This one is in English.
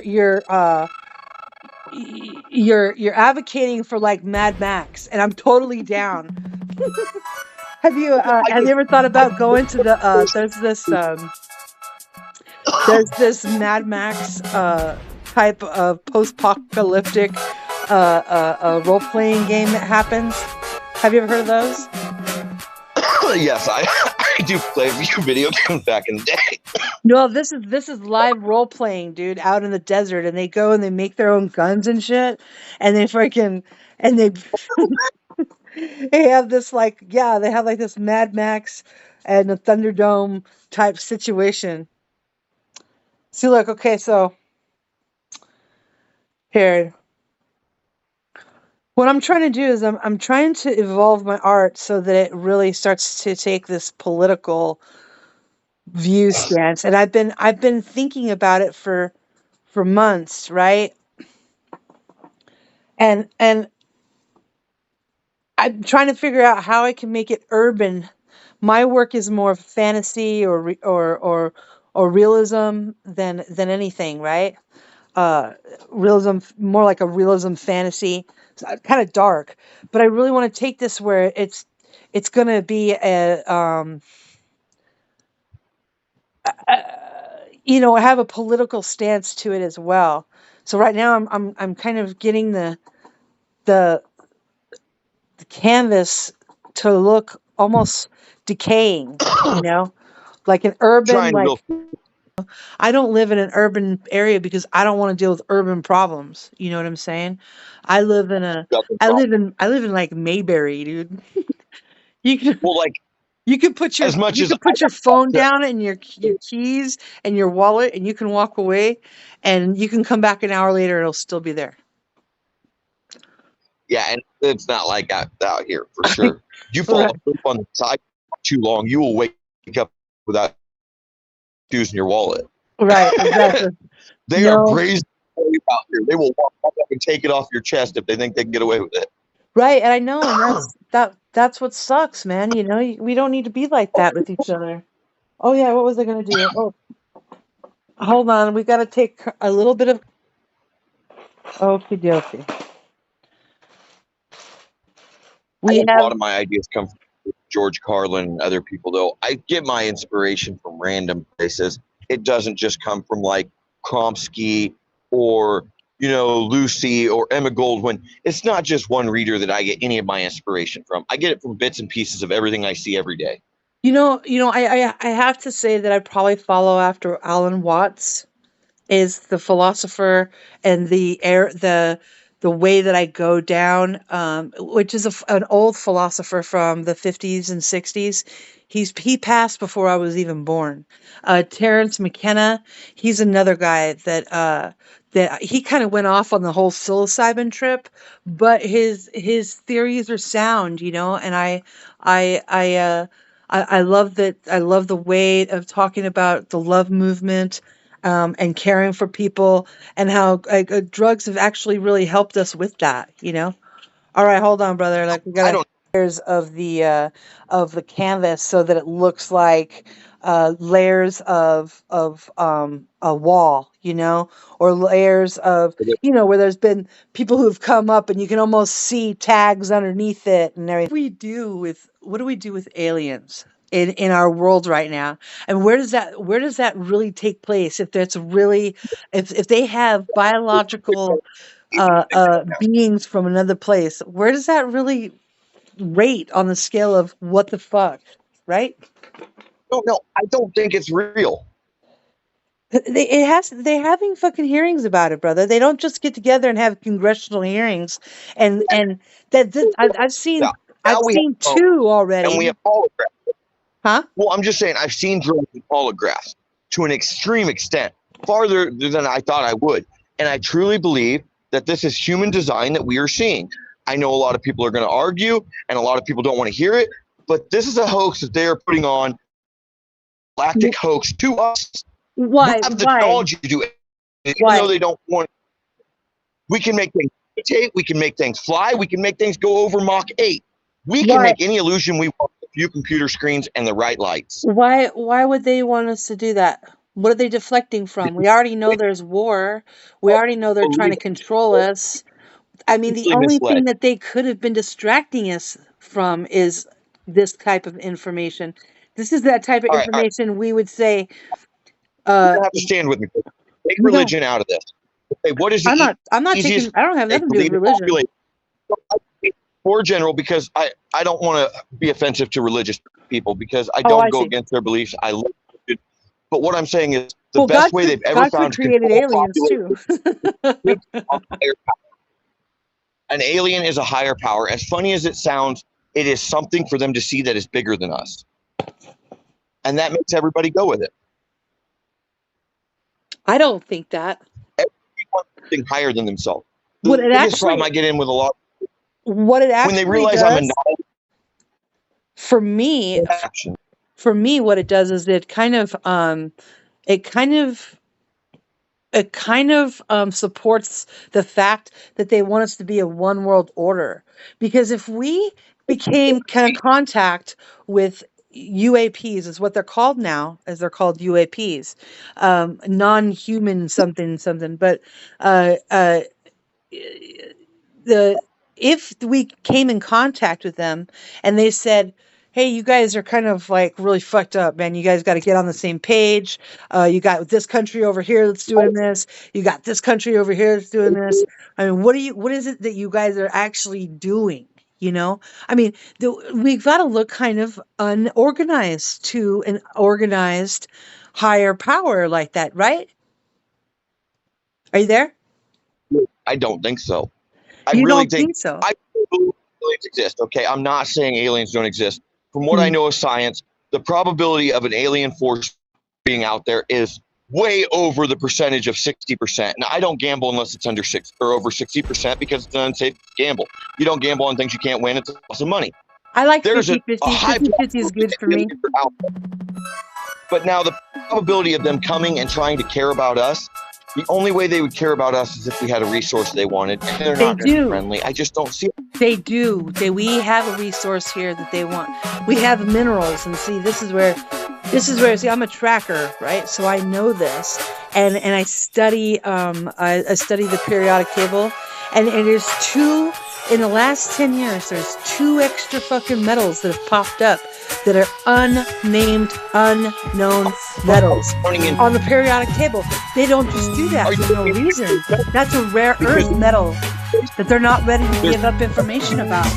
you're you're advocating for like Mad Max, and I'm totally down. Have you ever thought about going to the there's this Mad Max type of post-apocalyptic role playing game that happens. Have you ever heard of those? Yes, I do play a few video games back in the day. No, this is live role playing, dude, out in the desert, and they go and they make their own guns and shit, and they freaking and they they have this like they have like this Mad Max and a Thunderdome type situation. See, look, okay, so here, what I'm trying to do is I'm trying to evolve my art so that it really starts to take this political view stance, and I've been thinking about it for months, right? And I'm trying to figure out how I can make it urban. My work is more fantasy or realism than anything, right? Realism, more like a realism fantasy. Kind of dark, but I really want to take this where it's going to be have a political stance to it as well. So right now I'm kind of getting the the canvas to look almost decaying, like an urban, Trying to like build I don't live in an urban area because I don't want to deal with urban problems. You know what I'm saying? I live in a nothing I wrong. live in like Mayberry, dude. You can Well, like as much you as could put your phone down and your keys and your wallet, and you can walk away, and you can come back an hour later and it'll still be there. yeah, and it's not like that out here for sure. You fall Right. asleep on the side too long, you will wake up without using your wallet. Right, exactly. They are No. brazen out here. They will walk up and take it off your chest if they think they can get away with it. Right, and I know, and that's what sucks, man. We don't need to be like that with each other. Oh yeah, what was I gonna do? Oh, hold on, we gotta take a little bit of okie dokie. I We think a have lot of my ideas come from George Carlin and other people, though. I get my inspiration from random places. It doesn't just come from like Kromsky or Lucy or Emma Goldwyn. It's not just one reader that I get any of my inspiration from. I get it from bits and pieces of everything I see every day. I have to say that I probably follow after Alan Watts is the philosopher and the way that I go down, which is an old philosopher from the 50s and 60s. He passed before I was even born. Terence McKenna, he's another guy that he kind of went off on the whole psilocybin trip, but his theories are sound, and I love that. I love the way of talking about the love movement, and caring for people, and how drugs have actually really helped us with that. All right, hold on, brother. Like we I got don't layers of the canvas so that it looks like layers of a wall, or layers of where there's been people who've come up and you can almost see tags underneath it and everything. What do we do with aliens in our world right now? And where does that really take place? If that's really if they have biological beings from another place, where does that really rate on the scale of what the fuck, right? know. I don't think it's real. They're having fucking hearings about it, brother. They don't just get together and have congressional hearings, and I've Yeah. seen Now I've we have seen phones two and we already, have holograms. huh? Well, I'm just saying I've seen drones and holographs to an extreme extent, farther than I thought I would. And I truly believe that this is human design that we are seeing. I know a lot of people are going to argue and a lot of people don't want to hear it, but this is a hoax that they are putting on, galactic hoax to us. We Why? have the Why? technology to do it, even Why? though they don't want. We can make things mutate, we can make things fly, we can make things go over Mach 8. We can Why? make any illusion we want with a few computer screens and the right lights. Why would they want us to do that? What are they deflecting from? We already know there's war. We already know they're trying to control us. I mean, the Completely only misled. thing that they could have been distracting us from is this type of information. This is that type of All right. information we would say, You're uh, gonna have to stand with me. Take we don't, religion out of this. Okay, what is the I'm not easiest taking, I don't have way nothing to to do with lead a religion. population? More general, because I don't want to be offensive to religious people because I Oh, don't I go see. against their beliefs. I love it. But what I'm saying is the Well, best way they've ever God could have found to created control a aliens population too. is a higher power. An alien is a higher power. As funny as it sounds, it is something for them to see that is bigger than us. And that makes everybody go with it. I don't think that. Everybody wants something higher than themselves. What The it biggest problem actually, I get in with a lot, what it when they actually realize I'm a does for me, non-action. what it does is it kind of supports the fact that they want us to be a one world order. Because if we became kind of contact with UAPs, is what they're called now, as they're called UAPs, non-human something something. But uh, uh, the if we came in contact with them and they said, hey, you guys are kind of like really fucked up, man, you guys got to get on the same page, you got this country over here that's doing this, you got this country over here that's doing this. I mean, what is it that you guys are actually doing, you know? I mean, we've got to look kind of unorganized to an organized higher power like that, right? Are you there? I don't think so. I You really don't think think so? I believe aliens exist. Okay, I'm not saying aliens don't exist. From what I Mm. know of science, the probability of an alien force being out there is way over the percentage of 60%. Now, I don't gamble unless it's under 6 or over 60% because it's an unsafe gamble. You don't gamble on things you can't win. It's a loss of money. I like There's a 50-50. high 50-50 is probability good that for me. aliens are out there. But now the probability of them coming and trying to care about us, the only way they would care about us is if we had a resource they wanted, and they're They not going to be do. friendly. I just don't see it. They do. We have a resource here that they want. We have minerals, and see, see, I'm a tracker, right? So I know this, and I study I study the periodic table, and there's two in the last 10 years. There's two extra fucking metals that have popped up that are unnamed, unknown metals on the periodic table. They don't just do that for no reason. That's a rare earth metal that they're not ready to give up information about.